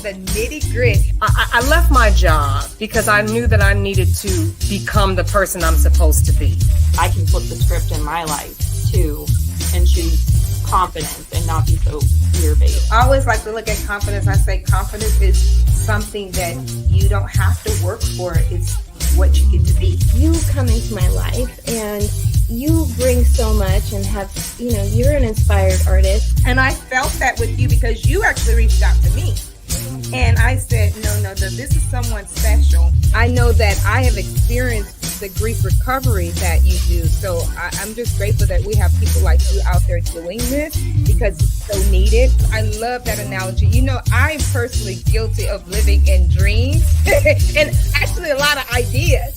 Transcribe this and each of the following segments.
the Nitty Grit. I left my job because I knew that I needed to become the person I'm supposed to be. I can flip the script in my life too and choose confidence and not be so fear-based. I always like to look at confidence. I say confidence is something that you don't have to work for. It's what you get to be. You come into my life and you bring so much and have, you're an inspired artist. And I felt that with you because you actually reached out to me. And I said, no, this is someone special. I know that I have experienced the grief recovery that you do. So I'm just grateful that we have people like you out there doing this because it's so needed. I love that analogy. I'm personally guilty of living in dreams and actually a lot of ideas.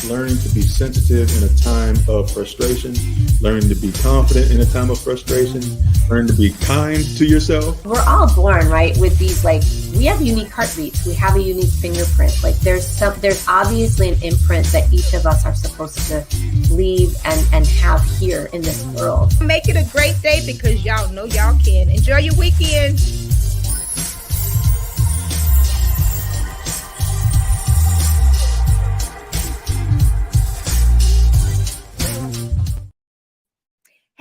Learning to be sensitive in a time of frustration, learning to be confident in a time of frustration, learn to be kind to yourself. We're all born, right, with these, we have unique heartbeats. We have a unique fingerprint. There's obviously an imprint that each of us are supposed to leave and have here in this world. Make it a great day because y'all know y'all can. Enjoy your weekend.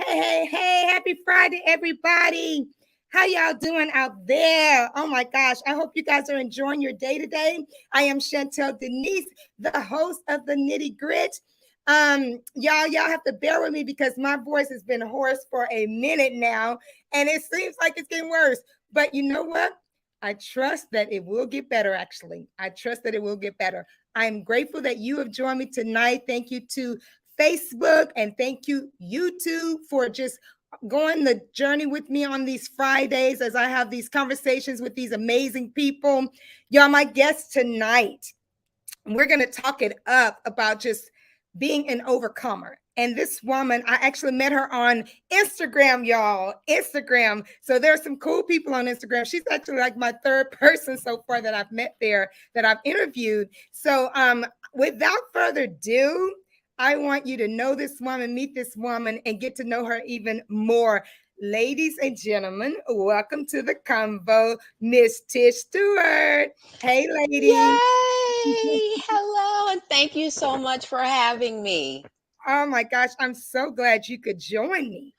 Hey, happy Friday, everybody. How y'all doing out there? Oh my gosh, I hope you guys are enjoying your day today. I am Chantel Denise, the host of the Nitty Grit. Y'all have to bear with me because my voice has been hoarse for a minute now, and it seems like it's getting worse. But you know what? I trust that it will get better, actually. I trust that it will get better. I'm grateful that you have joined me tonight. Thank you to Facebook and thank you, YouTube, for just going the journey with me on these Fridays as I have these conversations with these amazing people. Y'all, my guest tonight, we're going to talk it up about just being an overcomer. And this woman, I actually met her on Instagram, y'all. Instagram. So there's some cool people on Instagram. She's actually like my third person so far that I've met there, that I've interviewed. So without further ado, I want you to know this woman, meet this woman, and get to know her even more. Ladies and gentlemen, welcome to the convo, Miss Tish Stewart. Hey, ladies. Yay! Hello, and thank you so much for having me. Oh my gosh, I'm so glad you could join me.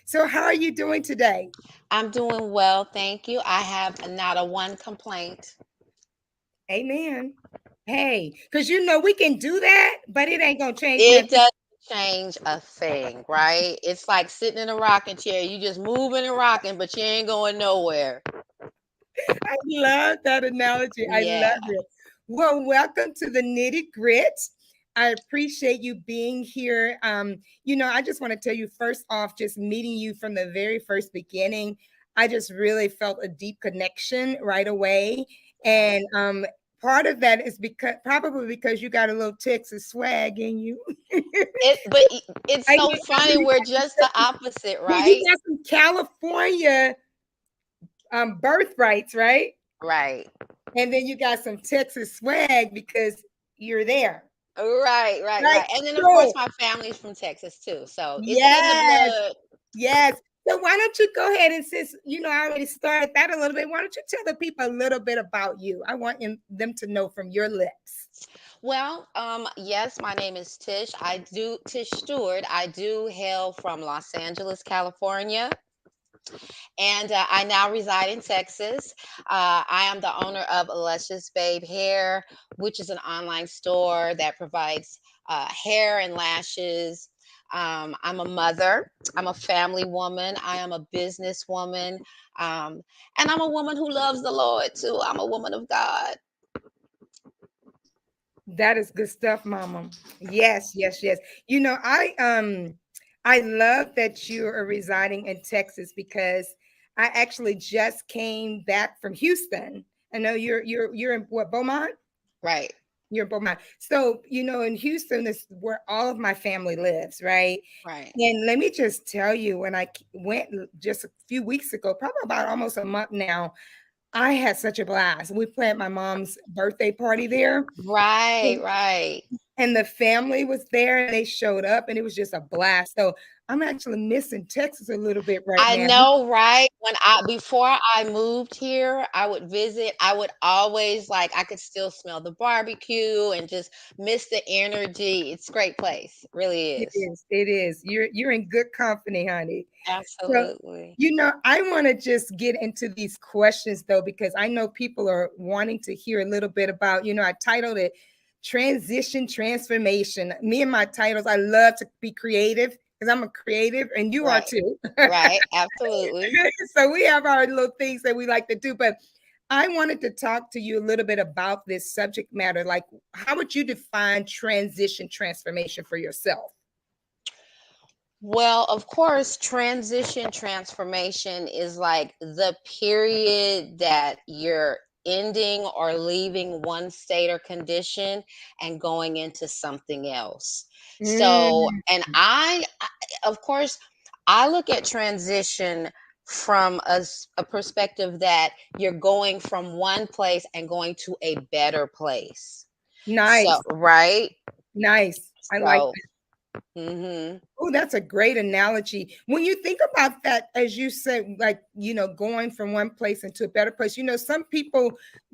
So how are you doing today? I'm doing well, thank you. I have not a one complaint. Amen. Hey, because we can do that, but it ain't gonna change. It doesn't change a thing, right? It's like sitting in a rocking chair. You just moving and rocking, but you ain't going nowhere. I love that analogy. Yeah. I love it. Well, welcome to the Nitty Grit. I appreciate you being here. I just want to tell you first off, just meeting you from the very first beginning, I just really felt a deep connection right away. And part of that is probably because you got a little Texas swag in you. But it's so funny. We're just the opposite, right? You got some California birthrights, right? Right. And then you got some Texas swag because you're there. Right. And then, of course, my family's from Texas, too. So it's in the blood. Yes. So why don't you go ahead and since, I already started that a little bit, why don't you tell the people a little bit about you? I want them to know from your lips. Well, yes, my name is Tish. Tish Stewart. I do hail from Los Angeles, California. And I now reside in Texas. I am the owner of Lushus Babe Hair, which is an online store that provides hair and lashes. I'm a mother. I'm a family woman. I am a businesswoman. And I'm a woman who loves the Lord, too. I'm a woman of God. That is good stuff, Mama. Yes. I love that you are residing in Texas because I actually just came back from Houston. I know you're in what, Beaumont? Right. You're in Beaumont. So, in Houston, this is where all of my family lives, right? Right. And let me just tell you, when I went just a few weeks ago, probably about almost a month now, I had such a blast. We planned my mom's birthday party there. Right. And the family was there and they showed up and it was just a blast. So I'm actually missing Texas a little bit right I now. know, right? Before I moved here, I would visit. I would always like I could still smell the barbecue and just miss the energy. It's a great place. Really It is. is. It is. You're in good company, honey. So, Absolutely. I want to just get into these questions though, because I know people are wanting to hear a little bit about, I titled it Transition Transformation. Me and my titles, I love to be creative because I'm a creative and you are Right. too. Right. Absolutely. So we have our little things that we like to do. But I wanted to talk to you a little bit about this subject matter. Like, how would you define transition transformation for yourself? Well, of course, transition transformation is like the period that you're ending or leaving one state or condition and going into something else. So, Mm, and of course, I look at transition from a perspective that you're going from one place and going to a better place. So, nice. right? Nice. I like So, that. mhm. Oh, that's a great analogy. When you think about that, as you said, like, going from one place into a better place, some people,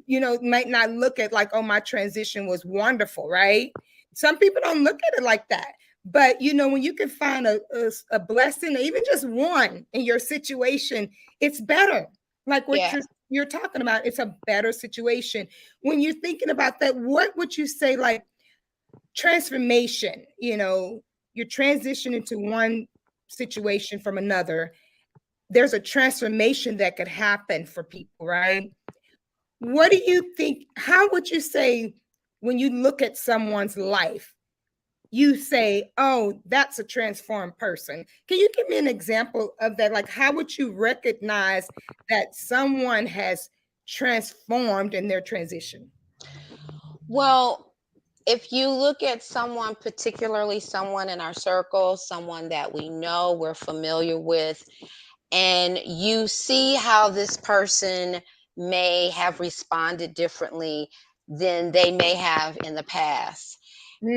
might not look at like, oh, my transition was wonderful, right? Some people don't look at it like that. But, when you can find a blessing, or even just one in your situation, it's better. Like what Yeah. you're talking about, it's a better situation. When you're thinking about that, what would you say, like, transformation, you're transitioning to one situation from another. There's a transformation that could happen for people, right? What do you think? How would you say when you look at someone's life, you say, oh, that's a transformed person? Can you give me an example of that? Like, how would you recognize that someone has transformed in their transition? Well, if you look at someone, particularly someone in our circle, someone that we know, we're familiar with, and you see how this person may have responded differently than they may have in the past.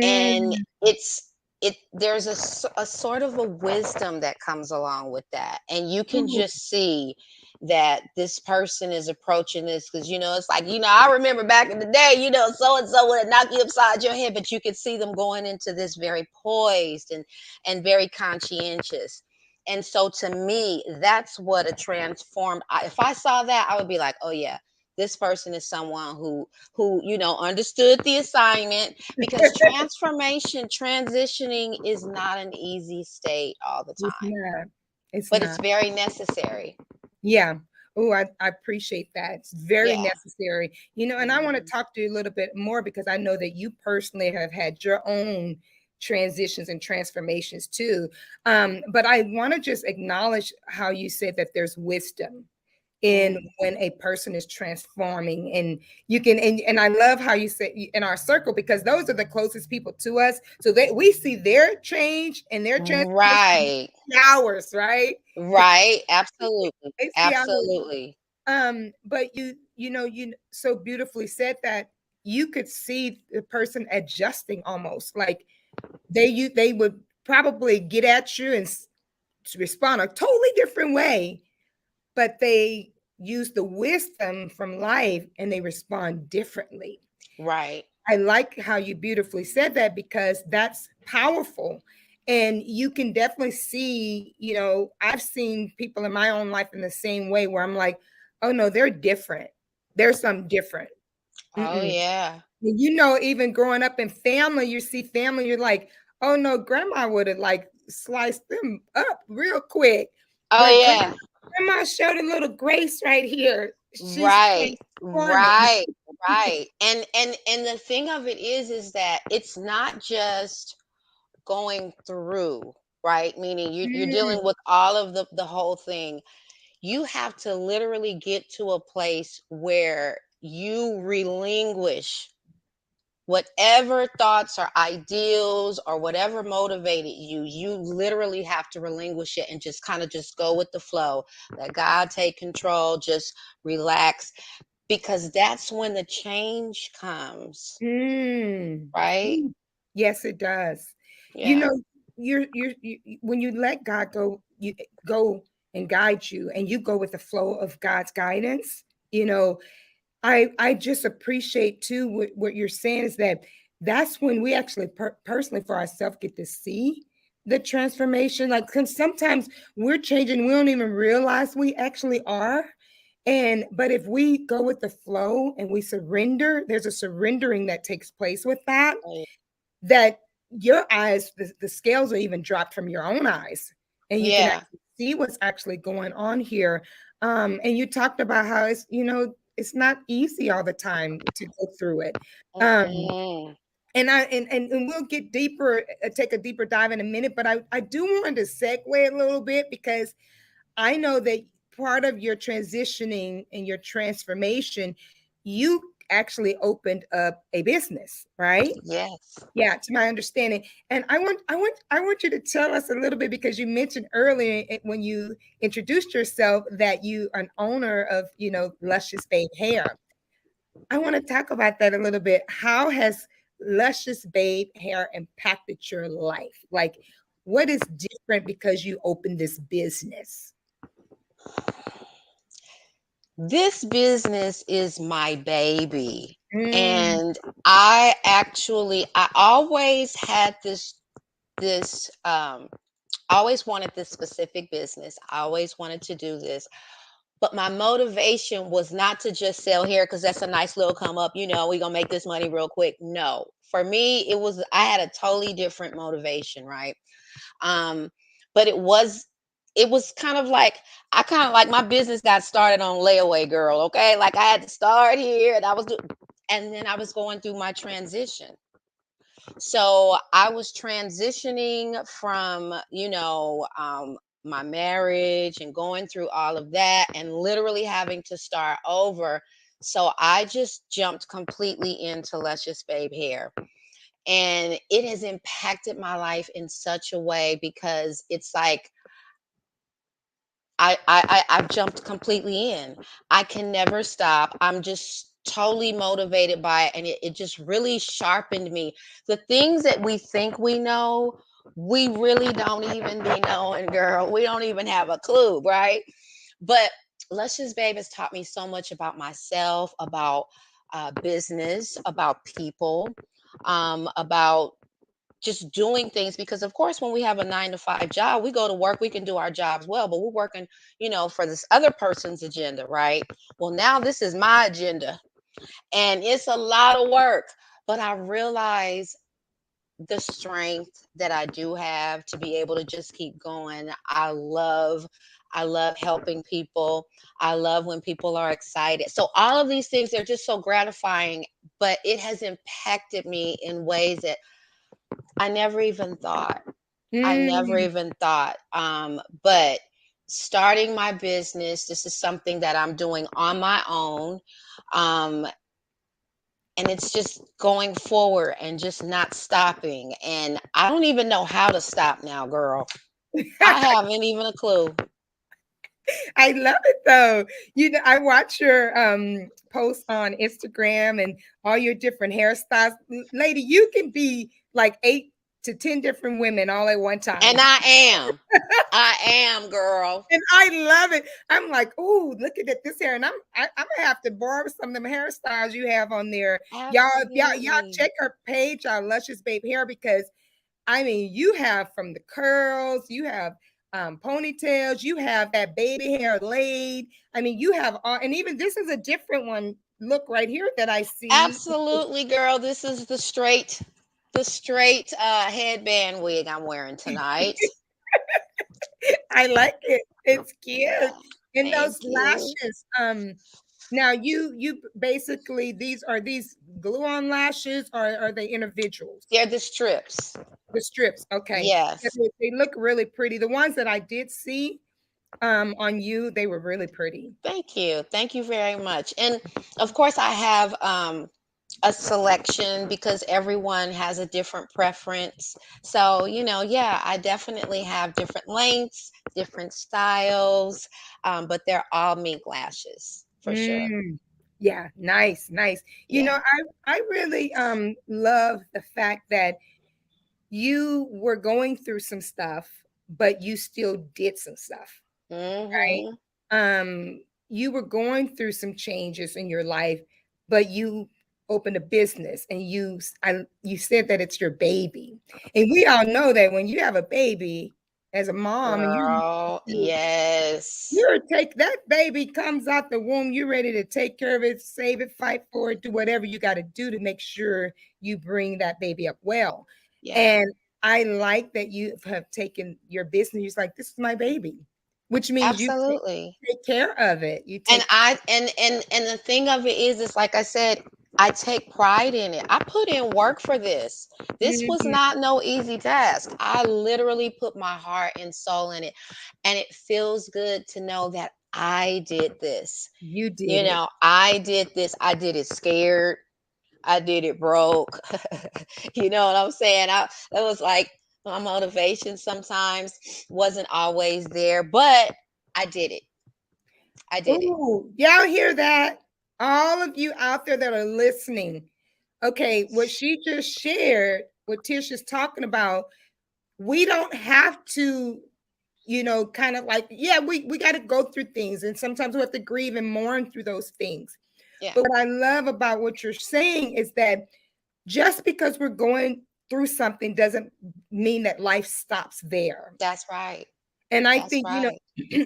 And Mm, there's a sort of a wisdom that comes along with that. And you can ooh, just see that this person is approaching this because, it's like, I remember back in the day, so and so would knock you upside your head, but you could see them going into this very poised and very conscientious. And so to me, that's what a if I saw that, I would be like, oh yeah, this person is someone who understood the assignment, because transitioning is not an easy state all the it's time, not. It's but it's not. very necessary. Yeah. Oh, I appreciate that. It's very Yeah. necessary. And I want to Mhm. talk to you a little bit more because I know that you personally have had your own transitions and transformations too. But I want to just acknowledge how you said that there's wisdom in Mm. when a person is transforming, and you can, and I love how you say in our circle, because those are the closest people to us, so we see their change and their transformation Right. hours, right? Right. Absolutely. They see hours. Absolutely. But you so beautifully said that you could see the person adjusting, almost like they would probably get at you and respond a totally different way, but they use the wisdom from life and they respond differently. Right. I like how you beautifully said that, because that's powerful. And you can definitely see, I've seen people in my own life in the same way, where I'm like, oh no, they're different. There's something different. Oh Mm-mm. yeah. Even growing up in family, you see family, you're like, oh no, grandma would have like sliced them up real quick. Oh But yeah. grandma showed a little grace right here. She's Right. transforming. Right. Right. And the thing of it is that it's not just going through, right? Meaning you're Mm, dealing with all of the whole thing. You have to literally get to a place where you relinquish whatever thoughts or ideals or whatever motivated you. You literally have to relinquish it and just kind of just go with the flow. Let God take control, just relax, because that's when the change comes, mm. right? Yes, it does. You Yeah. know, when you let God go, you go and guide you, and you go with the flow of God's guidance. I just appreciate too what you're saying is that's when we actually personally for ourselves get to see the transformation. Like, cause sometimes we're changing, we don't even realize we actually are. But if we go with the flow and we surrender, there's a surrendering that takes place with that your eyes, the scales are even dropped from your own eyes, and you can Yeah. actually see what's actually going on here. And you talked about how it's not easy all the time to go through it. Um, Mm-mm. and we'll get deeper, take a deeper dive in a minute, but I do want to segue a little bit, because I know that part of your transitioning and your transformation, you actually opened up a business, right? Yes. Yeah, to my understanding. And I want you to tell us a little bit, because you mentioned earlier when you introduced yourself that you are an owner of, Lushus Babe Hair. I want to talk about that a little bit. How has Lushus Babe Hair impacted your life? Like, what is different because you opened this business? This business is my baby. Mm, And I always had this I always wanted this specific business. I always wanted to do this. But my motivation was not to just sell hair because that's a nice little come up, we're gonna make this money real quick. No. For me, I had a totally different motivation, right? Um, but it was kind of like I kind of like my business got started on layaway, girl. Okay, like I had to start here, and and then I was going through my transition. So I was transitioning from my marriage and going through all of that, and literally having to start over. So I just jumped completely into Let's Just Babe Hair, and it has impacted my life in such a way because it's like I've jumped completely in. I can never stop. I'm just totally motivated by it, and it just really sharpened me. The things that we think we know, we really don't even be knowing, girl. We don't even have a clue, right? But Luscious Babe has taught me so much about myself, about business, about people, about just doing things, because of course when we have a 9 to 5 job, we go to work, we can do our jobs well, but we're working, for this other person's agenda, right? Well, now this is my agenda, and it's a lot of work, but I realize the strength that I do have to be able to just keep going. I love helping people. I love when people are excited. So all of these things, they're just so gratifying, but it has impacted me in ways that I never even thought. I never mm. even thought. But starting my business, this is something that I'm doing on my own. Um, and it's just going forward and just not stopping. And I don't even know how to stop now, girl. I haven't even a clue. I love it though. I watch your posts on Instagram and all your different hairstyles. Lady, you can be like 8 to 10 different women all at one time. And I am. I am, girl. And I love it. I'm like, oh, look at this hair. And I'm gonna have to borrow some of them hairstyles you have on there. Y'all, if y'all Absolutely. check her page, Luscious Babe Hair, because I mean, you have from the curls, you have ponytails, you have that baby hair laid. I mean, you have all, and even this is a different one. Look right here that I see. Absolutely, girl. This is the straight headband wig I'm wearing tonight. I like it. It's cute. Yeah. And Thank those you. lashes. Now you basically, these glue-on lashes, or are they individuals? They're the strips. The strips. Okay. Yeah, Yes. they look really pretty. The ones that I did see on you, they were really pretty. Thank you. Thank you very much. And of course, I have a selection because everyone has a different preference. So, yeah, I definitely have different lengths, different styles, but they're all mink lashes for sure. Mm, yeah, nice, nice. Yeah. I really love the fact that you were going through some stuff, but you still did some stuff, right? Mm-hmm. You were going through some changes in your life, but you opened a business and you said that it's your baby. And we all know that when you have a baby as a mom and Girl, yes. you're take that baby comes out the womb, you're ready to take care of it, save it, fight for it, do whatever you got to do to make sure you bring that baby up well. Yeah. And I like that you have taken your business. You're like, this is my baby, which means you Absolutely. take care of it. You And take I and the thing of it is like I said, I take pride in it. I put in work for this. This was Mhm. not no easy task. I literally put my heart and soul in it. And it feels good to know that I did this. You did You it. know, I did this. I did it scared. I did it broke. You know what I'm saying? That was like my motivation sometimes wasn't always there, but I did it. I did it. Ooh, y'all hear that? All of you out there that are listening. Okay, what she just shared, what Tish is talking about, we don't have to, kind of like, yeah, we got to go through things. And sometimes we have to grieve and mourn through those things. Yeah, But what I love about what you're saying is that just because we're going through something doesn't mean that life stops there. that's right. And I That's think, right.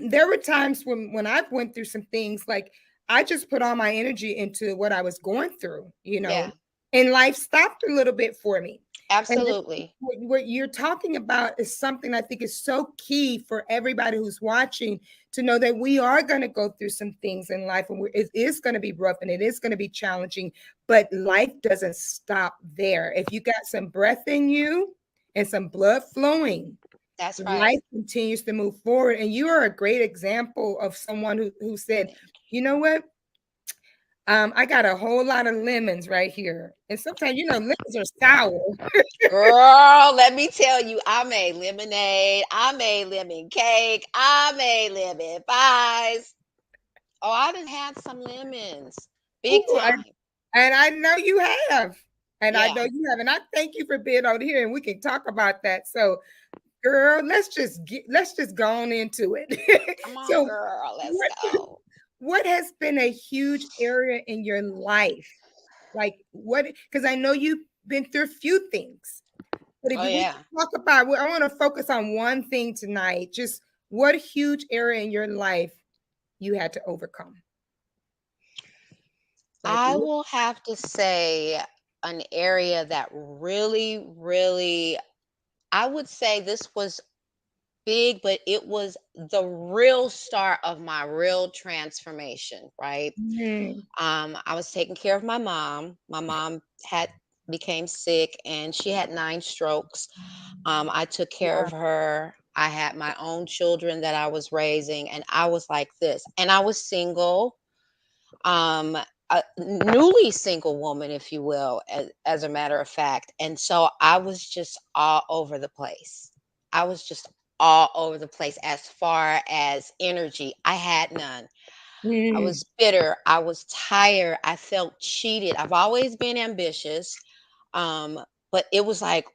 there were times when I've went through some things, like I just put all my energy into what I was going through, Yeah, and life stopped a little bit for me. And I think absolutely. what you're talking about is something I think is so key for everybody who's watching to know that we are going to go through some things in life, and it is going to be rough and it is going to be challenging, but life doesn't stop there. If you got some breath in you and some blood flowing, That's right. life continues to move forward. And you are a great example of someone who said, you know what? I got a whole lot of lemons right here. And sometimes, lemons are sour. Girl, let me tell you, I made lemonade. I made lemon cake. I made lemon pies. Oh, I done had some lemons. Big Ooh, time. and I know you have. And I Yeah. know you have. And I thank you for being out here and we can talk about that. So, girl, let's just go on into it. Come on, So girl. Let's what go. what has been a huge area in your life? Like what, because I know you've been through a few things. But if Oh, you we yeah. can talk about, I want to focus on one thing tonight. Just what huge area in your life you had to overcome? Like, I will have to say an area that really, really, I would say this was big, but it was the real start of my real transformation, right? mhm, I was taking care of my mom. My mom had became sick and she had 9 strokes. I took care of her. I had my own children that I was raising, and I was like this. And I was single, um, a newly single woman, if you will, as a matter of fact. And so I was just all over the place. I was just all over the place as far as energy. I had none. I mhm, was bitter. I was tired. I felt cheated. I've always been ambitious. Um, but it was like,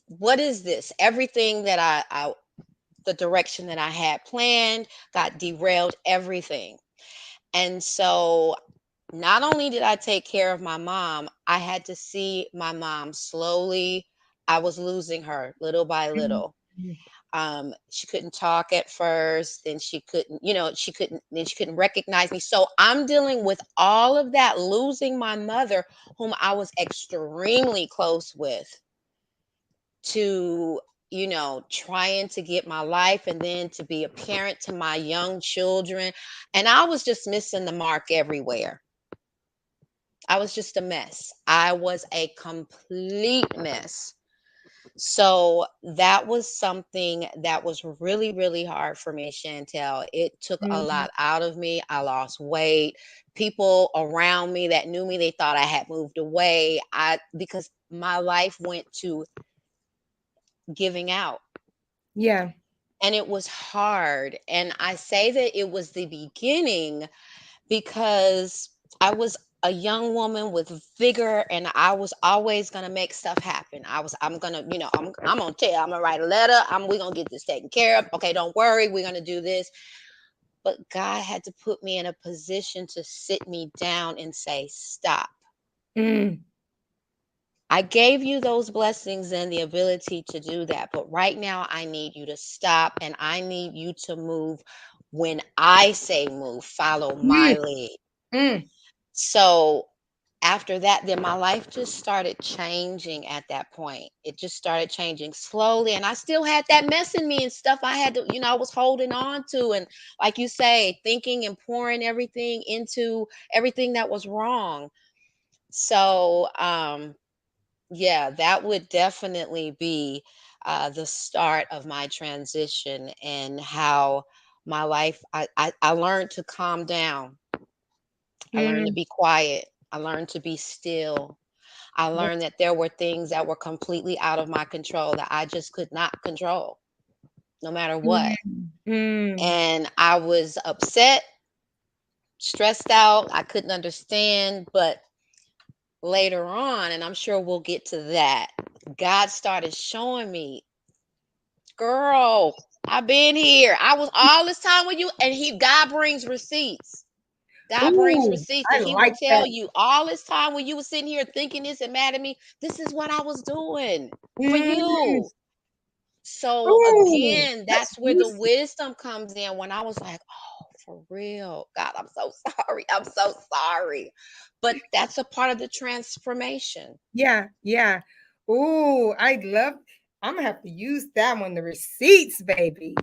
what is this? Everything that the direction that I had planned got derailed, everything. And so not only did I take care of my mom, I had to see my mom slowly. I was losing her little by mhm, little. She couldn't talk at first, then she couldn't, then she couldn't recognize me. So I'm dealing with all of that, losing my mother, whom I was extremely close with, to trying to get my life and then to be a parent to my young children. And I was just missing the mark everywhere. I was just a mess. I was a complete mess. So that was something that was really, really hard for me, Chantel. It took a mhm. lot out of me. I lost weight. People around me that knew me, they thought I had moved away. Because my life went to giving out. Yeah. And it was hard. And I say that it was the beginning because I was a young woman with vigor, and I was always gonna make stuff happen. I'm gonna, I'm gonna tell, I'm gonna write a letter. We're gonna get this taken care of. Okay, don't worry, we're gonna do this. But God had to put me in a position to sit me down and say, stop. Mm. I gave you those blessings and the ability to do that. But right now, I need you to stop, and I need you to move when I say move, follow Mm. my lead. Mm. So after that, then my life just started changing at that point. It just started changing slowly. And I still had that mess in me and stuff I had to, I was holding on to. And like you say, thinking and pouring everything into everything that was wrong. So, yeah, that would definitely be the start of my transition, and how my life, I learned to calm down. I learned to Mm. be quiet. I learned to be still. I learned that there were things that were completely out of my control that I just could not control, no matter what. Mm. Mm. And I was upset, stressed out. I couldn't understand. But later on, and I'm sure we'll get to that, God started showing me, girl, I've been here. I was all this time with you. And God brings receipts. God brings Ooh, receipts, I and he will like tell that. you all this time when you were sitting here thinking this and mad at me, this is what I was doing for Mm. you. So Ooh, again, that's that's where the juicy. wisdom comes in, when I was like, oh, for real. God, I'm so sorry. I'm so sorry. But that's a part of the transformation. Yeah, yeah. Ooh, I love. I'm gonna have to use that one. The receipts, baby.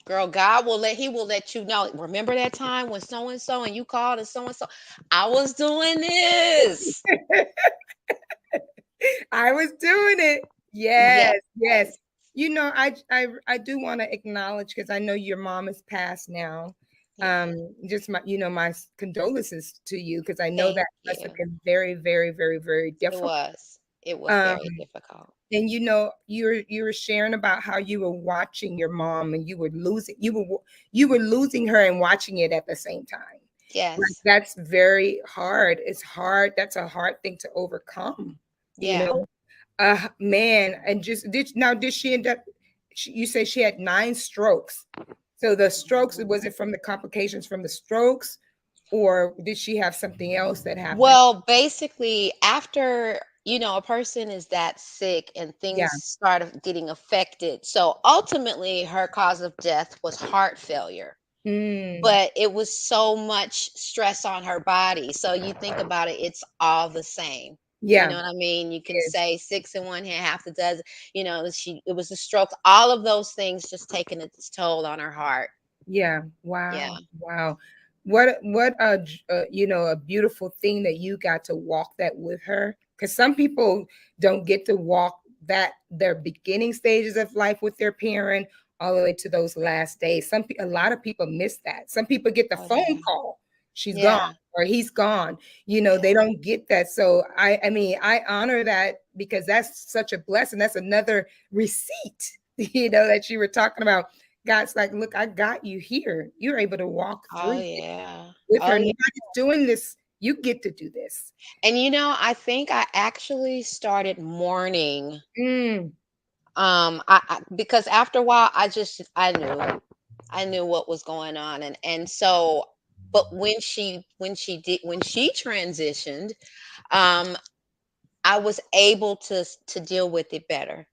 Girl, he will let you know. Remember that time when so and so and you called and so and so? I was doing this. I was doing it. Yes. Yes, yes. I do want to acknowledge, because I know your mom is passed now. Yeah. Just my condolences to you, because I know Thank that must have you. been very, very, very, very It difficult. was. It was Um, very difficult. and you were sharing about how you were watching your mom, and you were losing her and watching it at the same time. Like, Yes. that's very hard. It's hard. That's a hard thing to overcome. You Yeah. know, man. And did she end up? You say she had 9 strokes. So the strokes, was it from the complications from the strokes, or did she have something else that happened? Well, basically, after, a person is that sick and Yeah. things getting affected. So ultimately, her cause of death was heart failure. Mm, But it was so much stress on her body. So you think about it, it's all the same. You yeah. know what I mean? You can Yes. say six in one hand, half a dozen. It was a stroke. All of those things just taking its toll on her heart. Yeah. Yeah. Wow. Wow. What a beautiful thing that you got to walk that with her. Because some people don't get to walk that their beginning stages of life with their parent all the way to those last days. A lot of people miss that. Some people get the Oh phone yeah. call, she's gone Yeah. or he's gone. They Yeah. don't get that. So I mean, I honor that, because that's such a blessing. That's another receipt, that you were talking about. God's like, look, I got you here. You're able to walk Oh through it yeah. with Oh her. yeah. Not doing this, you get to do this. And I think I actually started mourning. Mm, Because after a while, I knew what was going on, and so, but when she transitioned, um, I was able to deal with it better.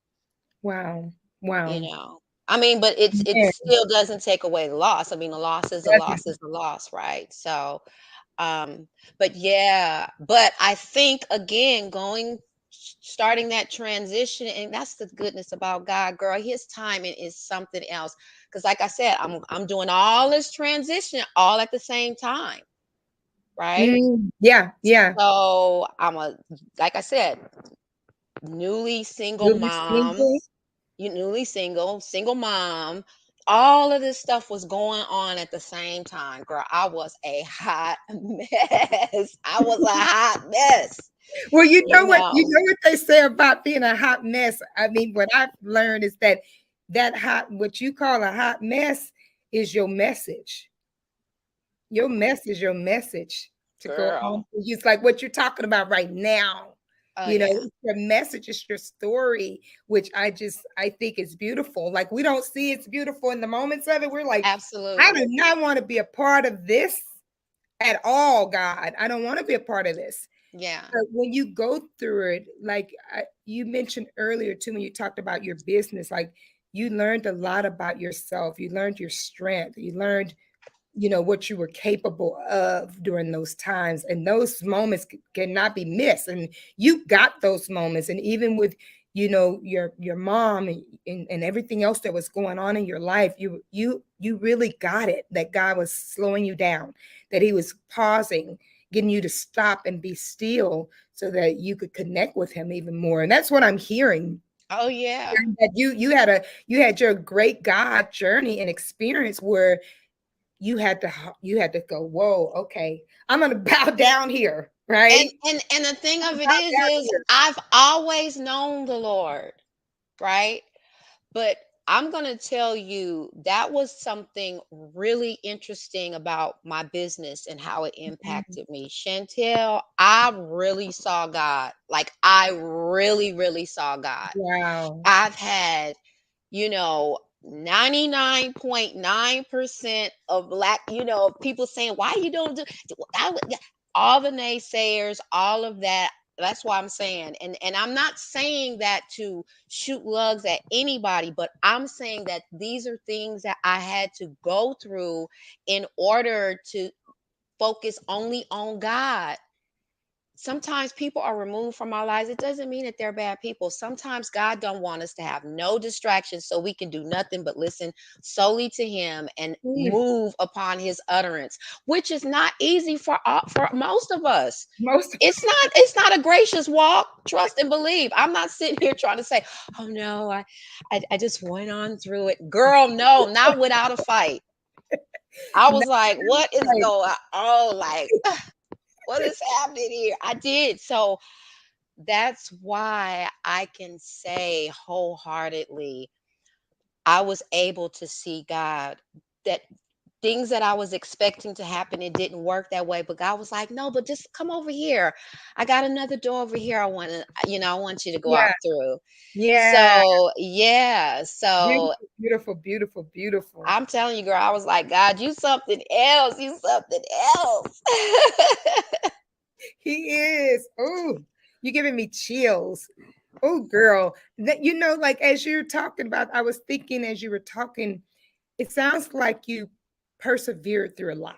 wow. You Wow. know, I mean, but it Yeah, still doesn't take away the loss. I mean, a loss is a loss definitely. is a loss, right? So, um, but yeah, but I think again, starting that transition, and that's the goodness about God, girl. His timing is something else. Because, like I said, I'm doing all this transition all at the same time, right? Yeah, yeah. So like I said, newly single Really mom, single. single mom. All of this stuff was going on at the same time, girl. I was a hot mess. I was a hot mess, Well, you know. what they say about being a hot mess. I mean, what I've learned is what you call a hot mess is your message. Your mess is your message. to go on Girl. to use, like what you're talking about right now. Oh You know, yeah. it's your message, it's your story, which I think is beautiful. Like we don't see it's beautiful in the moments of it. We're like, I do Absolutely. not want to be a part of this at all, God. I don't want to be a part of this. Yeah. But when you go through it, like you mentioned earlier too, when you talked about your business, like you learned a lot about yourself. You learned your strength. You learned, what you were capable of during those times, and those moments cannot be missed. And you got those moments, and even with your mom and everything else that was going on in your life, you really got it, that God was slowing you down, that he was pausing, getting you to stop and be still so that you could connect with him even more. And that's what I'm hearing, Oh yeah. that you had your great God journey and experience where you had to go, whoa, okay, I'm gonna bow down here, And right? and the thing of it Bow down is here. I've always known the Lord, right? But I'm going to tell you that was something really interesting about my business and how it Mhm. impacted me. Chantel, I really saw God. Like I really, really saw God. Wow. I've had, 99.9% of black, people saying, why you don't do I would, all the naysayers, all of that. That's why I'm saying, and I'm not saying that to shoot lugs at anybody, but I'm saying that these are things that I had to go through in order to focus only on God. Sometimes people are removed from our lives. It doesn't mean that they're bad people. Sometimes God don't want us to have no distractions so we can do nothing but listen solely to him and Mm. move upon his utterance, which is not easy for most of us. Most It's not a gracious walk. Trust and believe. I'm not sitting here trying to say, "Oh no, I just went on through it." Girl, no, not without a fight. I was like, "What is Right. going on? Like, what is happening here?" I did. So that's why I can say wholeheartedly, I was able to see God, that things that I was expecting to happen, it didn't work that way. But God was like, no, but just come over here. I got another door over here. I want you to go Yeah. out through. Yeah. So yeah. So Beautiful, beautiful, beautiful, beautiful. I'm telling you, girl, I was like, God, you something else. You something else. He is. Oh, you're giving me chills. Oh, girl. That like as you're talking about, I was thinking as you were talking, it sounds like you persevered through a lot.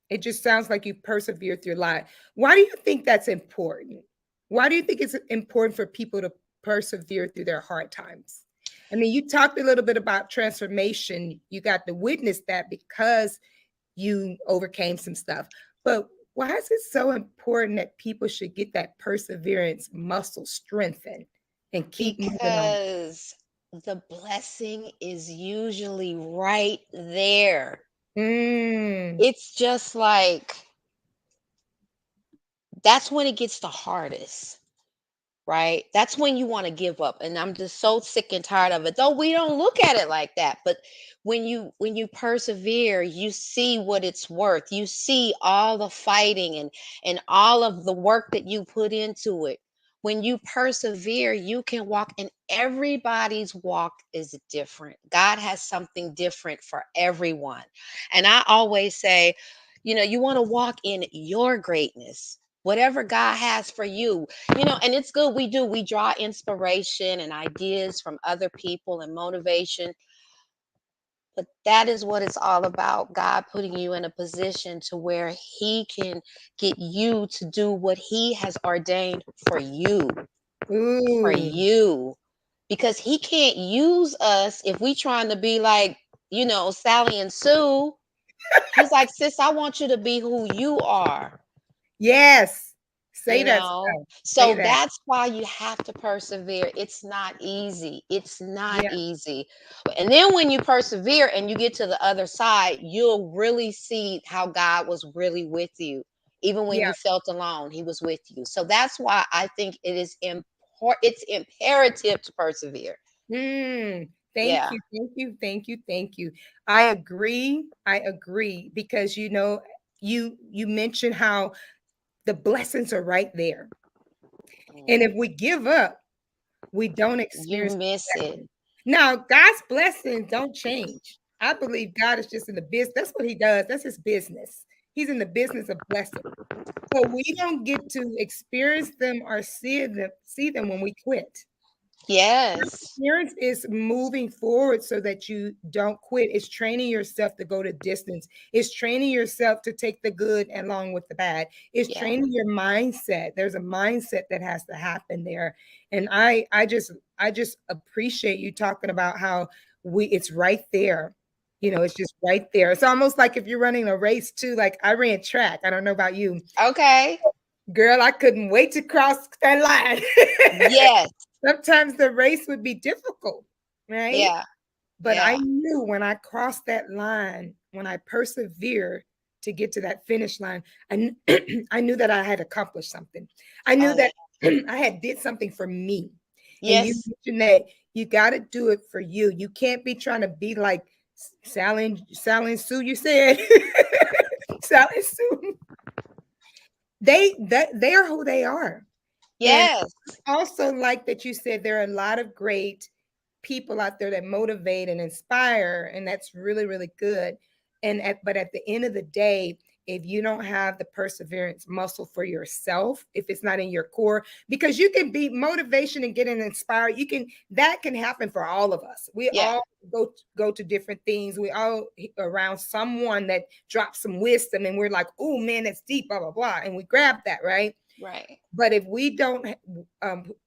It just sounds like you persevered through a lot. Why do you think that's important? Why do you think it's important for people to persevere through their hard times? I mean, you talked a little bit about transformation. You got to witness that because you overcame some stuff. But why is it so important that people should get that perseverance muscle strengthened and keep moving on? Because the blessing is usually right there. Mm, It's just like that's when it gets the hardest, right? That's when you want to give up. And I'm just so sick and tired of it. Though we don't look at it like that, but when you persevere, you see what it's worth. You see all the fighting and all of the work that you put into it. When you persevere, you can walk, and everybody's walk is different. God has something different for everyone. And I always say, you want to walk in your greatness. Whatever God has for you, and it's good we draw inspiration and ideas from other people and motivation, but that is what it's all about. God putting you in a position to where he can get you to do what he has ordained for ooh, you, because he can't use us if we trying to be like, Sally and Sue. He's like, sis, I want you to be who you are. yes. Say you that know stuff. Say so that. that's why you have to persevere. It's not easy. It's not Yeah, easy. And then when you persevere and you get to the other side, you'll really see how God was really with you. Even when yeah. you felt alone, he was with you. So that's why I think it is important, it's imperative to persevere. Thank Yeah. you, thank you, thank you, thank you. I agree. I agree because you mentioned how the blessings are right there. And if we give up, we don't You experience miss the it. blessing. Now, God's blessings don't change. I believe God is just in the business. That's what he does. That's his business. He's in the business of blessing. But we don't get to experience them or see them when we quit. Yes. Experience is moving forward so that you don't quit. It's training yourself to go the distance. It's training yourself to take the good along with the bad. It's Yeah. training your mindset. There's a mindset that has to happen there. And I just appreciate you talking about how it's right there. It's just right there. It's almost like if you're running a race too. Like I ran track. I don't know about you. Okay. Girl, I couldn't wait to cross that line. Yes. Sometimes the race would be difficult, right? Yeah. But I Yeah. knew when I crossed that line, when I persevered to get to that finish line, I knew that I had accomplished something. I knew Oh yeah. that I had did something for me. And you Yes. mentioned that you got to do it for you. You can't be trying to be like Sally and Sue, you said. Sally and Sue. They are who they are. And Yes. also like that you said there are a lot of great people out there that motivate and inspire, and that's really, really good. But at the end of the day, if you don't have the perseverance muscle for yourself, if it's not in your core, because you can be motivation and getting inspired, that can happen for all of us. We Yeah. all go to different things. We all around someone that drops some wisdom, and we're like, oh man, that's deep, blah blah blah, and we grab that, right? Right. But if we don't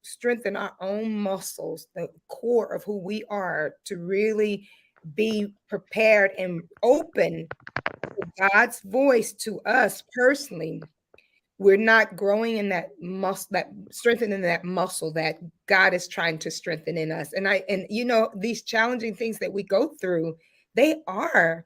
strengthen our own muscles, the core of who we are, to really be prepared and open to God's voice to us personally, we're not growing in that muscle, that strengthening that muscle that God is trying to strengthen in us. And these challenging things that we go through, they are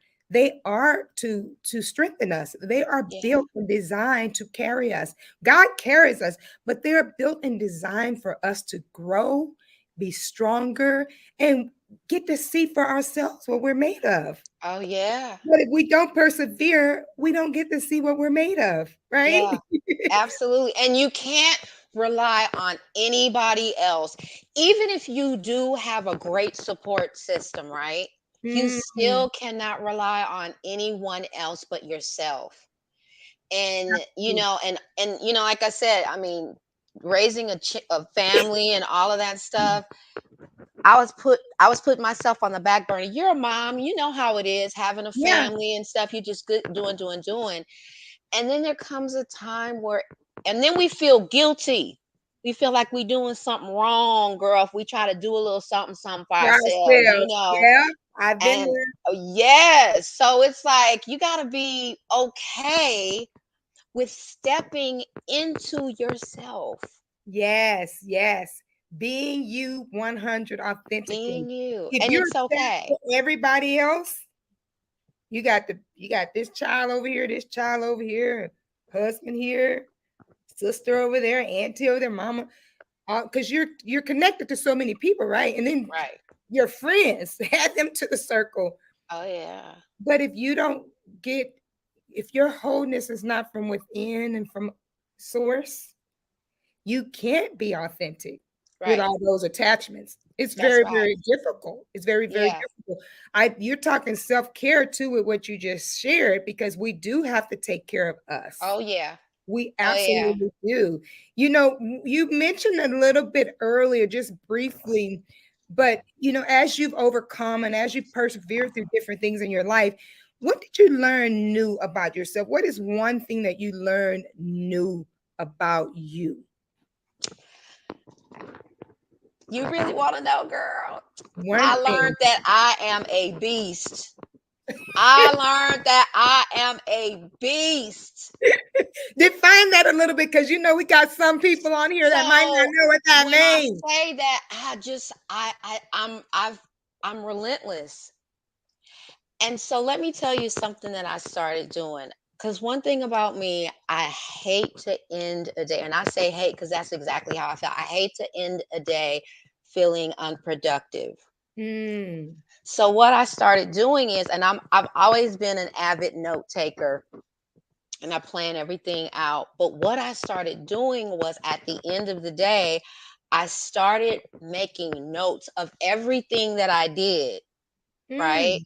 to strengthen us. They are Yeah. built and designed to carry us. God carries us, but they're built and designed for us to grow, be stronger, and get to see for ourselves what we're made of. Oh yeah. But if we don't persevere, we don't get to see what we're made of, right? Yeah. Absolutely. And you can't rely on anybody else. Even if you do have a great support system, right? You Mm, still cannot rely on anyone else but yourself. And like I said, I mean, raising a family and all of that stuff, I was putting myself on the back burner. You're a mom, you know how it is having a yeah, family and stuff. You just good doing. And then there comes a time where, and then we feel guilty. We feel like we doing something wrong, girl, if we try to do a little something for for ourselves, ourselves. Yeah, I've been And there. yes, so it's like you got to be okay with stepping into yourself, Yes, yes. Being you 100 authentically. being you, If and you're it's attached okay. to everybody else, you got this child over here, husband here, sister over there, auntie over there, mama. Because you're connected to so many people, right? And then Right. your friends, add them to the circle. Oh yeah. But if your wholeness is not from within and from source, you can't be authentic with Right. all those attachments. It's That's very, right. very difficult. It's very, very Yeah. difficult. You're talking self-care too with what you just shared, because we do have to take care of us. Oh yeah. We Oh yeah. absolutely do. You mentioned a little bit earlier, just briefly, but as you've overcome and as you've persevered through different things in your life, what did you learn new about yourself? What is one thing that you learned new about you? You really want to know, girl? One I learned thing. that I am a beast. I learned that I am a beast. Define that a little bit, because we got some people on here that might not So know what that when I means. say that, I'm relentless. And so let me tell you something that I started doing. Because one thing about me, I hate to end a day. And I say hate because that's exactly how I feel. I hate to end a day feeling unproductive. Hmm. So what I started doing is, and I've always been an avid note taker. and I plan everything out. But what I started doing was at the end of the day, I started making notes of everything that I did, right? Mm,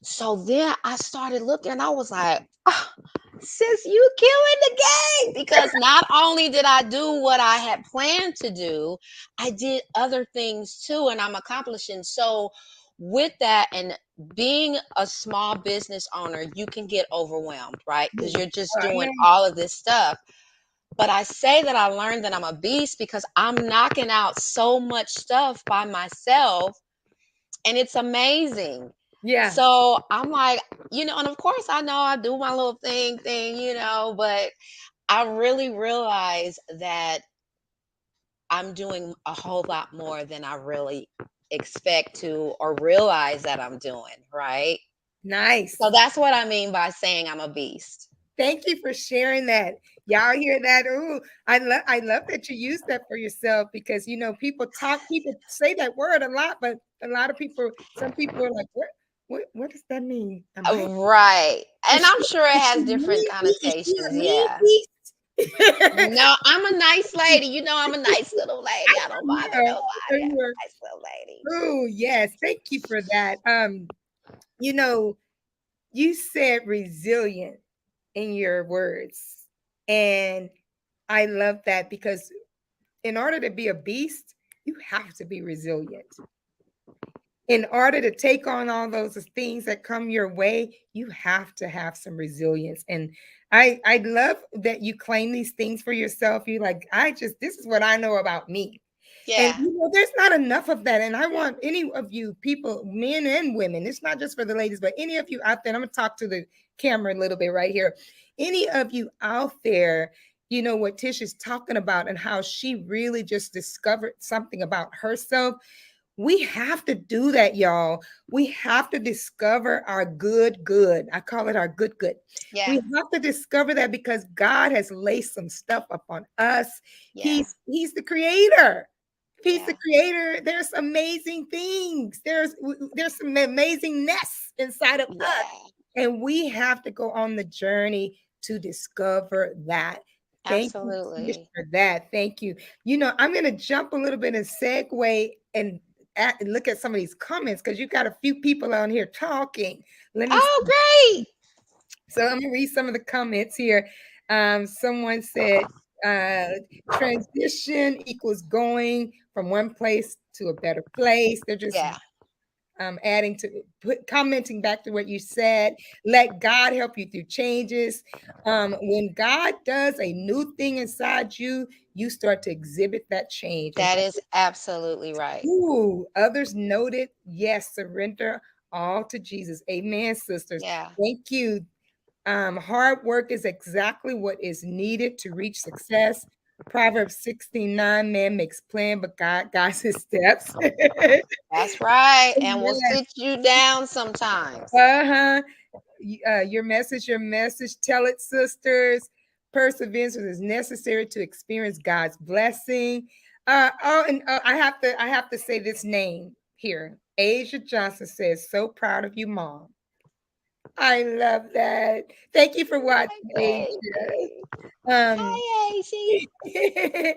So then I started looking and I was like, "Ah, sis, you killing the game." Because not only did I do what I had planned to do, I did other things too, and I'm accomplishing. So with that and being a small business owner, you can get overwhelmed, right? Because you're just I doing know. all of this stuff. But I say that I learned that I'm a beast because I'm knocking out so much stuff by myself, and it's amazing. Yeah. So I'm like, and of course I know I do my little thing, but I really realize that I'm doing a whole lot more than I really expect to or realize that I'm doing, right? So Nice. that's what I mean by saying I'm a beast. Thank you for sharing that. Y'all hear that? Ooh, I love that you use that for yourself because people say that word a lot, but a lot of people, some people are like, what does that mean? Am I Right. And is she, I'm sure it is she has different mean? Is she a connotations. mean Yeah. beast? No, I'm a nice lady. I'm a nice little lady. I don't bother I nobody. I'm know. a nice little lady. Oh, yes. Thank you for that. You know, you said resilient in your words. And I love that because in order to be a beast, you have to be resilient. In order to take on all those things that come your way, you have to have some resilience. And I love that you claim these things for yourself. You like, this is what I know about me. And Yeah. there's not enough of that. And I want any of you people, men and women, it's not just for the ladies, but any of you out there, and I'm gonna talk to the camera a little bit right here. Any of you out there, you know what Tish is talking about and how she really just discovered something about herself. We have to do that, y'all. We have to discover our good. I call it our good. We Yeah. have to discover that because God has laced some stuff upon us. Yeah. He's the creator. If he's the Yeah. creator, there's amazing things. There's some amazingness inside of us. Yeah. And we have to go on the journey to discover that. Thank you, Tish, Absolutely. for that. Thank you. I'm going to jump a little bit and segue and look at some of these comments because you got a few people on here talking. Let me Oh, great. so I'm gonna read some of the comments here. Someone said transition equals going from one place to a better place. They're just Yeah. adding to commenting back to what you said. Let God help you through changes. When God does a new thing inside you, you start to exhibit that change. And That is absolutely right. ooh, others noted, yes, surrender all to Jesus. Amen, sisters. Yeah. Thank you. Hard work is exactly what is needed to reach success. Proverbs 16:9, man makes plan, but God guides his steps. That's right. And will Yes. sit you down sometimes. Uh-huh. Your message. Tell it, sisters. Perseverance is necessary to experience God's blessing. And I have to say this name here. Asia Johnson says, so proud of you, Mom. I love that. Thank you for watching, My Asia. baby. Um, Hi, Aisy.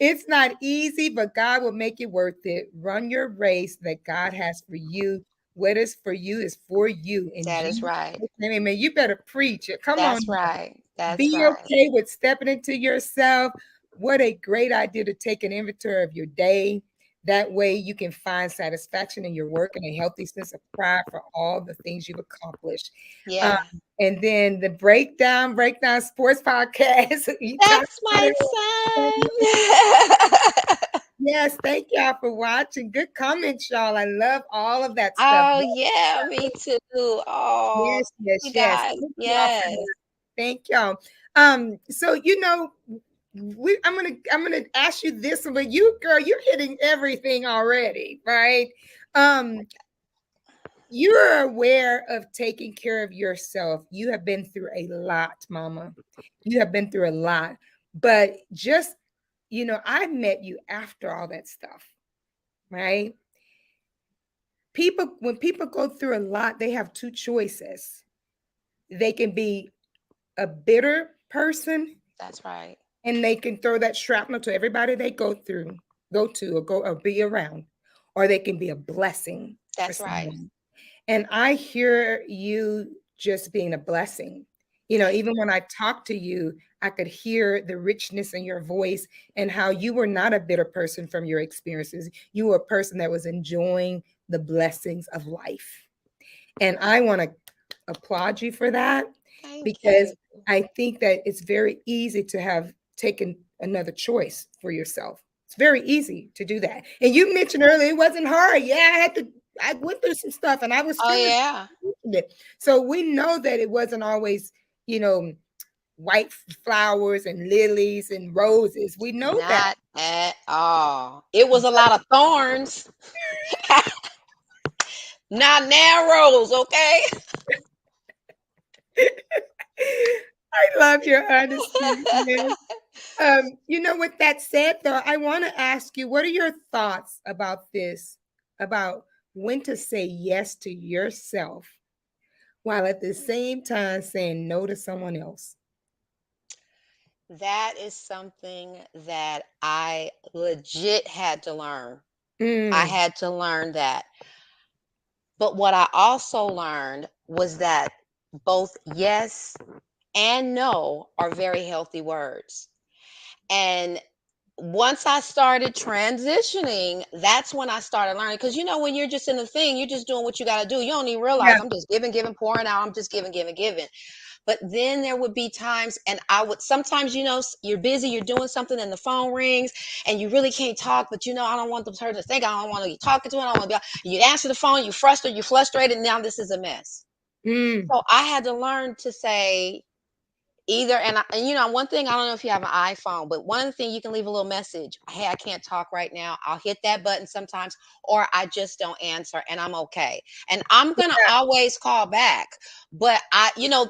it's not easy, but God will make it worth it. Run your race that God has for you. What is for you is for you. In That is Jesus' right. name, amen. You better preach it. Come on. That's right. That's Be right. okay with stepping into yourself. What a great idea to take an inventory of your day. That way you can find satisfaction in your work and a healthy sense of pride for all the things you've accomplished. Um, Yeah. and then the breakdown sports podcast. You talk That's about my it. son. Yes, thank y'all for watching. Good comments, y'all. I love all of that stuff. Oh, yeah, me too. Oh, Yes, yes, you yes. guys. Thank y'all for Yes. that. Thank y'all. So I'm gonna ask you this, but girl, you're hitting everything already, right? Um, you're aware of taking care of yourself. You have been through a lot, mama. You have been through a lot, but just I met you after all that stuff, right? When people go through a lot, they have two choices. They can be a bitter person, That's right. and they can throw that shrapnel to everybody they go to, or be around, or they can be a blessing for That's right. someone. And I hear you just being a blessing. You know, even when I talk to you, I could hear the richness in your voice and how you were not a bitter person from your experiences. You were a person that was enjoying the blessings of life. And I want to applaud you for that, Thank because you. I think that it's very easy to have taken another choice for yourself. It's very easy to do that. And you mentioned earlier it wasn't hard. Yeah, I went through some stuff and I was Oh feeling yeah. it. So we know that it wasn't always, you know, white flowers and lilies and roses. We know that. Not at all. It was a lot of thorns, not narrows, okay? I love your honesty, man. You know, with that said, though, I want to ask you, what are your thoughts about this? About when to say yes to yourself while at the same time saying no to someone else? That is something that I legit had to learn. I Mm, had to learn that. But what I also learned was that both yes and no are very healthy words. And once I started transitioning, that's when I started learning. Because when you're just in the thing, you're just doing what you got to do. You don't even realize yeah. I'm just giving, giving, pouring out. I'm just giving, giving, giving. But then there would be times, and I would sometimes, you're busy, you're doing something, and the phone rings, and you really can't talk. But I don't want the person to think I don't want to be talking to it. I don't want to be. You answer the phone, you're frustrated. And now this is a mess. Mm, So I had to learn to say either, and one thing, I don't know if you have an iPhone, but one thing, you can leave a little message. Hey, I can't talk right now. I'll hit that button sometimes, or I just don't answer, and I'm okay. And I'm gonna always call back. But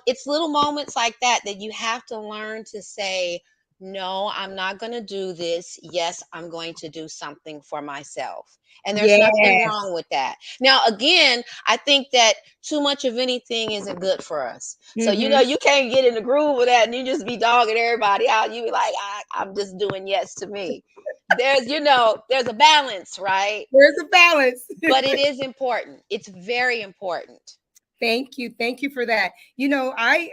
it's little moments like that that you have to learn to say, no, I'm not gonna do this. Yes, I'm going to do something for myself. And there's nothing yes. wrong with that. Now, again, I think that too much of anything isn't good for us. So Hmm. you can't get in the groove of that, and you just be dogging everybody out. You be like, I'm just doing yes to me. There's a balance, right? There's a balance. But it is important. It's very important. Thank you. Thank you for that. You know, I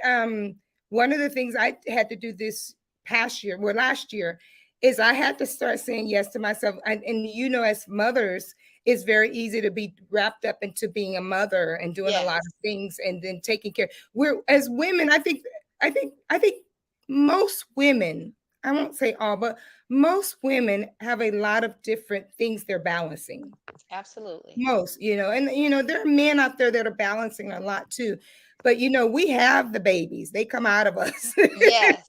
one of the things I had to do this past year, well, last year, is I had to start saying yes to myself. And as mothers, it's very easy to be wrapped up into being a mother and doing a lot of Yes, things and then taking care. We're as women, I think most women, I won't say all, but most women have a lot of different things they're balancing. absolutely. Most, and there are men out there that are balancing a lot too. But we have the babies, they come out of us. Yes,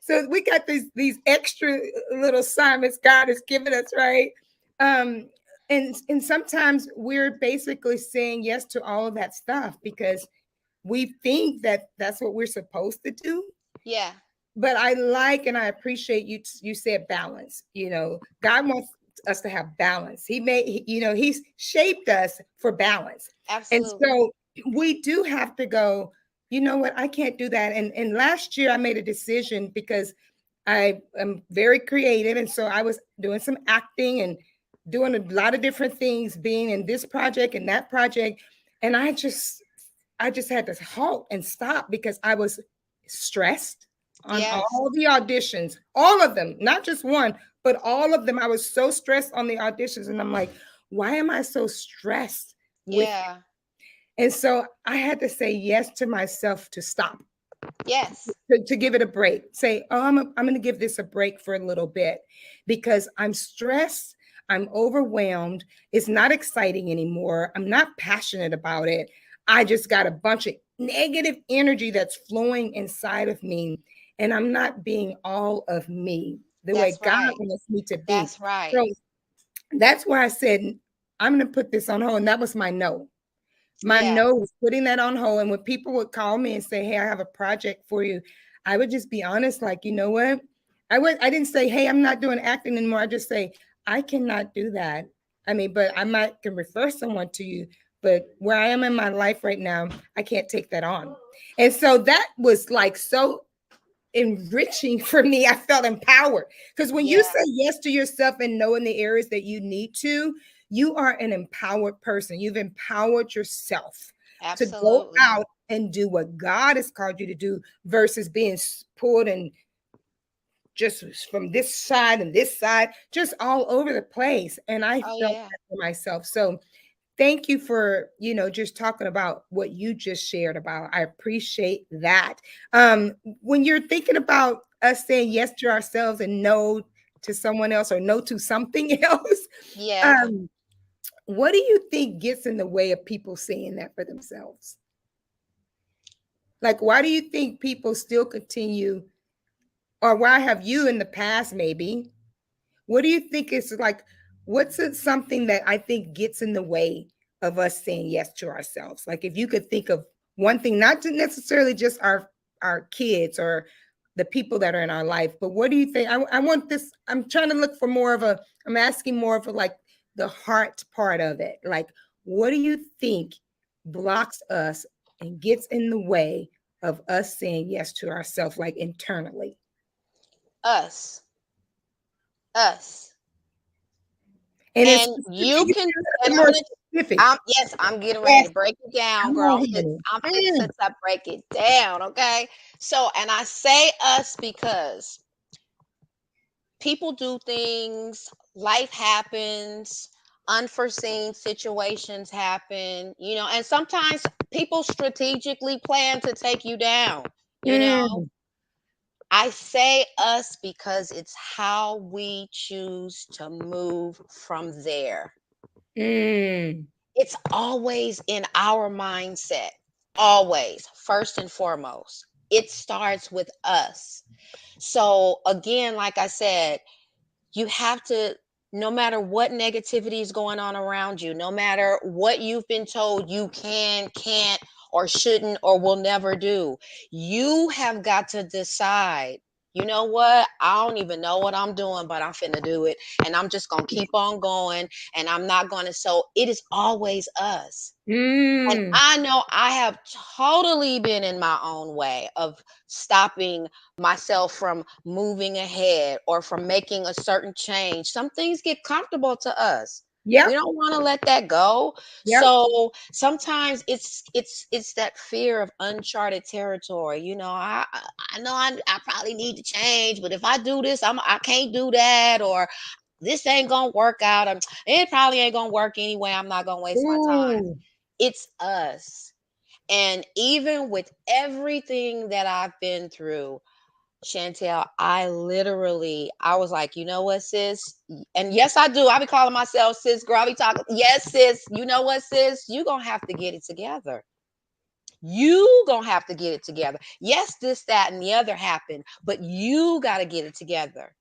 So we got these extra little assignments God has given us, right? Um, and sometimes we're basically saying yes to all of that stuff because we think that that's what we're supposed to do. yeah, But I like and I appreciate you said balance. God wants us to have balance. He's shaped us for balance. And absolutely. so we do have to go, you know what, I can't do that. And last year I made a decision because I am very creative. And so I was doing some acting and doing a lot of different things, being in this project and that project. And I just had to halt and stop because I was stressed on Yes, all the auditions, all of them, not just one, but all of them. I was so stressed on the auditions, and I'm like, why am I so stressed with it? yeah, And so I had to say yes to myself to stop, yes, to give it a break. Say, oh, I'm going to give this a break for a little bit because I'm stressed. I'm overwhelmed. It's not exciting anymore. I'm not passionate about it. I just got a bunch of negative energy that's flowing inside of me. And I'm not being all of me the way that's God right. wants me to be. That's right. So that's why I said, I'm going to put this on hold. And that was my no. My Yeah, no was putting that on hold. And when people would call me and say, hey, I have a project for you, I would just be honest, like, you know what? I didn't say, hey, I'm not doing acting anymore. I just say, I cannot do that. I mean, but I might can refer someone to you, But where I am in my life right now, I can't take that on. And so that was like so enriching for me. I felt empowered because when you Yeah, say yes to yourself and know in the areas that you need to, you are an empowered person. You've empowered yourself to go absolutely. out and do what God has called you to do versus being pulled and just from this side and this side, just all over the place. And I Oh felt yeah. that for myself. So thank you for, just talking about what you just shared about. I appreciate that. When you're thinking about us saying yes to ourselves and no to someone else or no to something else, Yeah. um, what do you think gets in the way of people saying that for themselves? Like, why do you think people still continue, or why have you in the past maybe? What do you think is like, something that I think gets in the way of us saying yes to ourselves? Like if you could think of one thing, not to necessarily just our kids or the people that are in our life, but what do you think? I want this, I'm trying to look for more of I'm asking more of like the heart part of it. Like, what do you think blocks us and gets in the way of us saying yes to ourselves, like internally? Us. Us. And it's And specific, you you can, can be a and little I'm more gonna, specific. yes, I'm getting ready Yes, to break it down, come girl. on, honey. I'm fixing to break it down, okay? So, and I say us because people do things, life happens, unforeseen situations happen, and sometimes people strategically plan to take you down, you know. Mm, I say us because it's how we choose to move from there. mm, It's always in our mindset, always, first and foremost. It starts with us. So, again, like I said, you have to, no matter what negativity is going on around you, no matter what you've been told you can't, or shouldn't, or will never do, you have got to decide, you know what? I don't even know what I'm doing, but I'm finna do it. And I'm just gonna keep on going. And I'm not gonna. So it is always us. And mm. I know I have totally been in my own way of stopping myself from moving ahead or from making a certain change. Some things get comfortable to us. We Yep, don't want to let that go. yep. So sometimes it's that fear of uncharted territory. I know I probably need to change, but if I do this, I can't do that, or this ain't gonna work out. It probably ain't gonna work anyway. I'm not gonna waste my time. Ooh, It's us. And even with everything that I've been through, Chantel, I was like, you know what, sis? And yes, I do. I be calling myself sis girl. I be talking, yes, sis. You know what, sis? You gonna have to get it together. You gonna have to get it together. Yes, this, that, and the other happened, but you gotta get it together.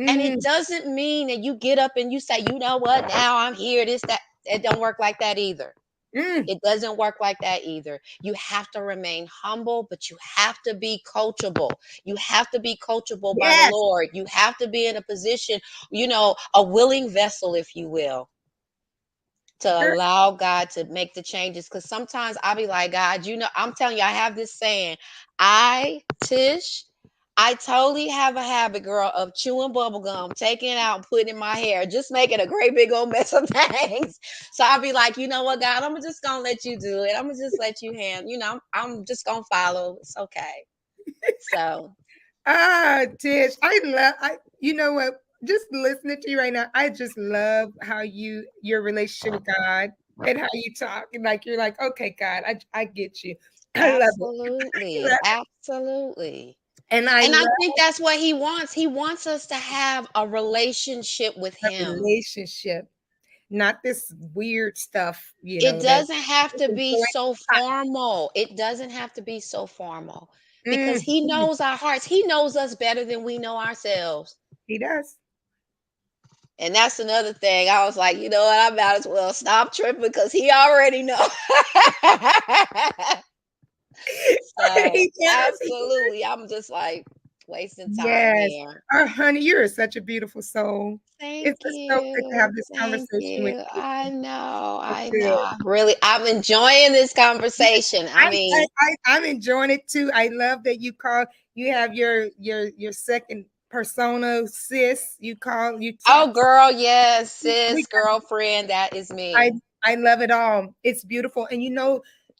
And it mm, doesn't mean that you get up and you say, you know what, now I'm here, this, that. It don't work like that either. mm. It doesn't work like that either. You have to remain humble, but you have to be coachable. You have to be coachable by the Yes. Lord. You have to be in a position, a willing vessel, if you will, to Girl, allow God to make the changes. Because sometimes I'll be like, God, I'm telling you, I have this saying, Tish, I totally have a habit, girl, of chewing bubble gum, taking it out and putting it in my hair, just making a great big old mess of things. So I'll be like, you know what, God, I'm just gonna let you do it. I'm gonna just let you I'm just gonna follow. It's okay. So Tish, you know what? Just listening to you right now, I just love how your relationship with God and how you talk. And like, you're like, okay, God, I get you. I love it. I absolutely, love it. absolutely. And I And I love think that's what he wants. He wants us to have a relationship with that him. relationship, not this weird stuff, It that doesn't have to be enjoy. so formal. It doesn't have to be so formal because Mm, he knows our hearts. He knows us better than we know ourselves. he does. And that's another thing. I was like, you know what? I might as well stop tripping because he already knows. So He does. absolutely. I'm just like, wasting time Yes. here. Oh, honey, you're such a beautiful soul. Thank It's just so good to have you. this Thank conversation with you. you. I know. So I know. good. I'm enjoying this conversation. I mean, I'm enjoying it too. I love that you have your second persona, sis. You call you oh, talk. girl, yes, We sis, girlfriend, that is I me. I love it all. It's beautiful. And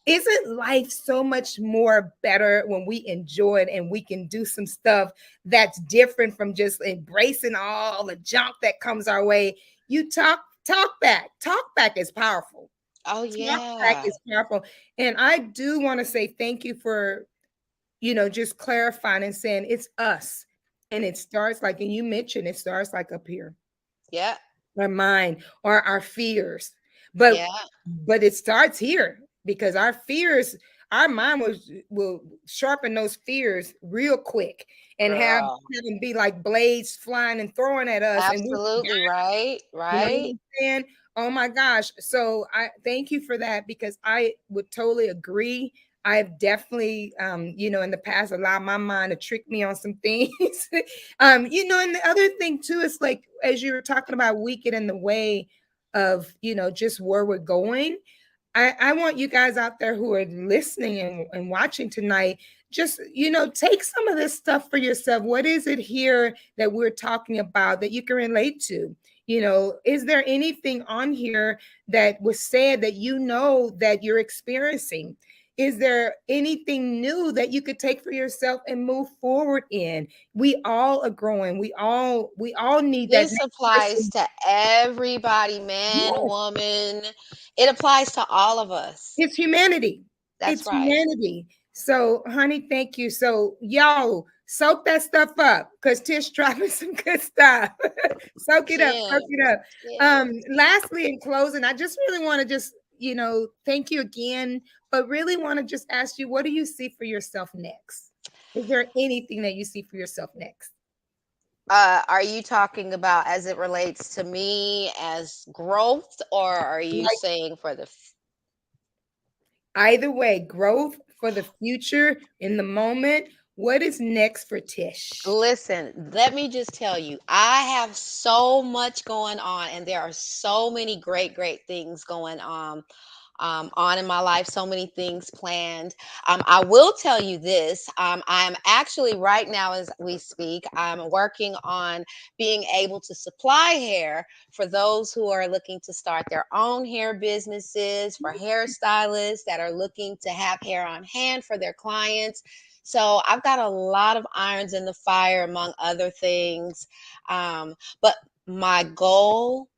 isn't life so much more better when we enjoy it and we can do some stuff that's different from just embracing all the junk that comes our way? You talk back. Talk back is powerful. Oh, Talk back yeah. is powerful. And I do want to say thank you for, just clarifying and saying it's us. And it starts like, and you mentioned it starts like up here, Yeah. our mind or our fears. But Yeah. but it starts here because our fears, our mind will sharpen those fears real quick and have Girl. them be like blades flying and throwing at us, and we, Absolutely right. you know what Right. I'm saying? Oh my gosh. So I thank you for that because I would totally agree. I've definitely, in the past allowed my mind to trick me on some things. And the other thing too is like, as you were talking about, we get in the way of, just where we're going. I want you guys out there who are listening and watching tonight, just, take some of this stuff for yourself. What is it here that we're talking about that you can relate to? Is there anything on here that was said that that you're experiencing? Is there anything new that you could take for yourself and move forward in? We all are growing. We all need that This next applies person. to everybody, man, Yes. woman. It applies to all of us. It's humanity. That's It's right. humanity. So, honey, thank you. So, y'all soak that stuff up because Tish dropping some good stuff. Soak it up. Soak Kim. it up. Yes. Lastly, in closing, I just really want to just, thank you again, but really want to just ask you, what do you see for yourself next? Is there anything that you see for yourself next? Are you talking about as it relates to me as growth, or are you Like saying for the either way, growth for the future in the moment. What is next for Tish? listen, let me just tell you, I have so much going on, and there are so many great, great things going on in my life, so many things planned. I will tell you this. I'm actually right now, as we speak, I'm working on being able to supply hair for those who are looking to start their own hair businesses, for hairstylists that are looking to have hair on hand for their clients. So I've got a lot of irons in the fire, among other things. But my goal,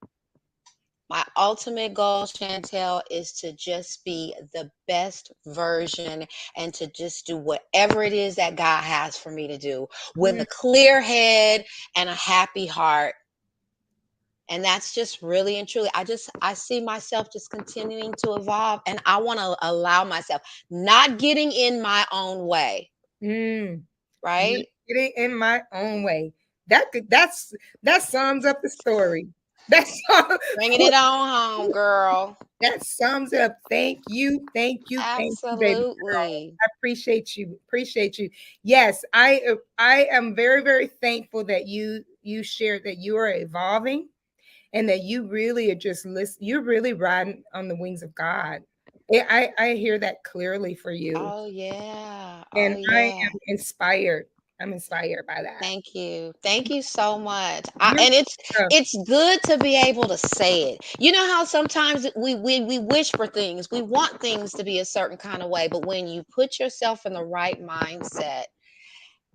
my ultimate goal, Chantel, is to just be the best version and to just do whatever it is that God has for me to do with Mm, a clear head and a happy heart. And that's just really and truly, I see myself just continuing to evolve, and I want to allow myself not getting in my own way, mm. right? Getting in my own way. That sums up the story. That's Bringing it on home, girl. that sums it up. Thank you, baby girl. Absolutely. I appreciate you. Appreciate you. Yes, I am very, very thankful that you shared that you are evolving and that you really are just listen. You're really riding on the wings of God. I hear that clearly for you, Oh yeah. Oh and I yeah. am inspired. I'm inspired by that. Thank you. Thank you so much. You're And welcome. it's good to be able to say it. You know how sometimes we wish for things. We want things to be a certain kind of way, but when you put yourself in the right mindset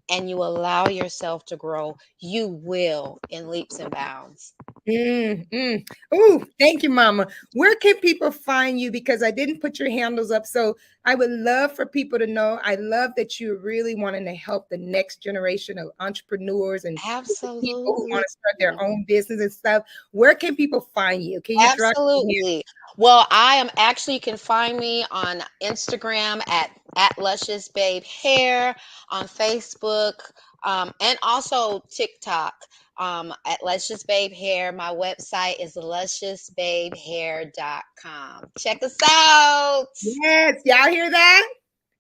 and you allow yourself to grow, you will in leaps and bounds. Oh, thank you, Mama. Where can people find you? Because I didn't put your handles up. So I would love for people to know. I love that you're really wanting to help the next generation of entrepreneurs and people who Absolutely. want to start their own business and stuff. Where can people find you? Can you drop your hand? Absolutely. Well, I am actually, you can find me on Instagram at Lushus Babe Hair, on Facebook, and also TikTok at Lushus Babe Hair. My website is lusciousbabehair.com. Check us out. Yes, y'all hear that?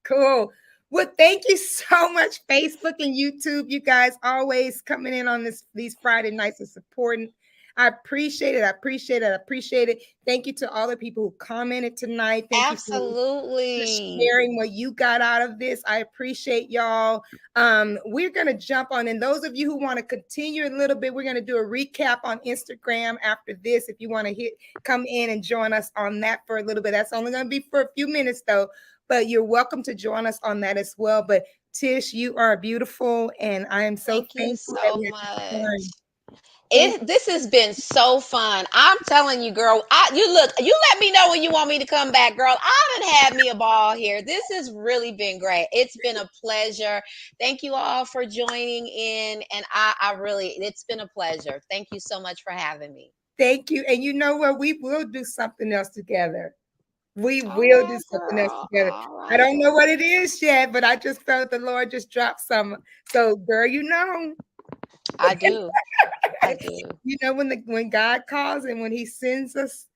Cool. Well, thank you so much, Facebook and YouTube. You guys always coming in on these Friday nights and supporting. I appreciate it. I appreciate it. I appreciate it. Thank you to all the people who commented tonight. Thank you for Absolutely. sharing what you got out of this. I appreciate y'all. We're going to jump on. And those of you who want to continue a little bit, we're going to do a recap on Instagram after this. If you want to come in and join us on that for a little bit. That's only going to be for a few minutes, though. But you're welcome to join us on that as well. But Tish, you are beautiful, and I am so Thank you thankful that so we had this time. much. This has been so fun. I'm telling you, girl. You let me know when you want me to come back, girl. I done had me a ball here. This has really been great. It's been a pleasure. Thank you all for joining in, and it's been a pleasure. Thank you so much for having me. Thank you. And you know what? We will do something else together. We All will do right, something else girl. together. All I right. don't know what it is yet, but I just felt the Lord just dropped some. So, girl, you know. I do. I do. You know, when God calls and when He sends us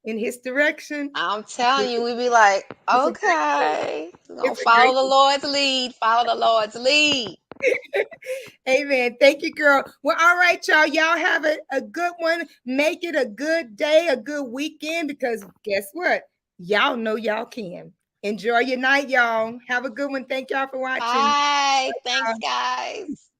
in His direction, I'm telling you, we be like, it's a great okay, we're gonna it's a follow great the Lord's lead. Follow the Lord's lead. Amen. Thank you, girl. Well, all right, y'all. Y'all have a good one. Make it a good day, a good weekend, because guess what? Y'all know y'all can. Enjoy your night, y'all. Have a good one. Thank y'all for watching. Bye. Thanks, guys.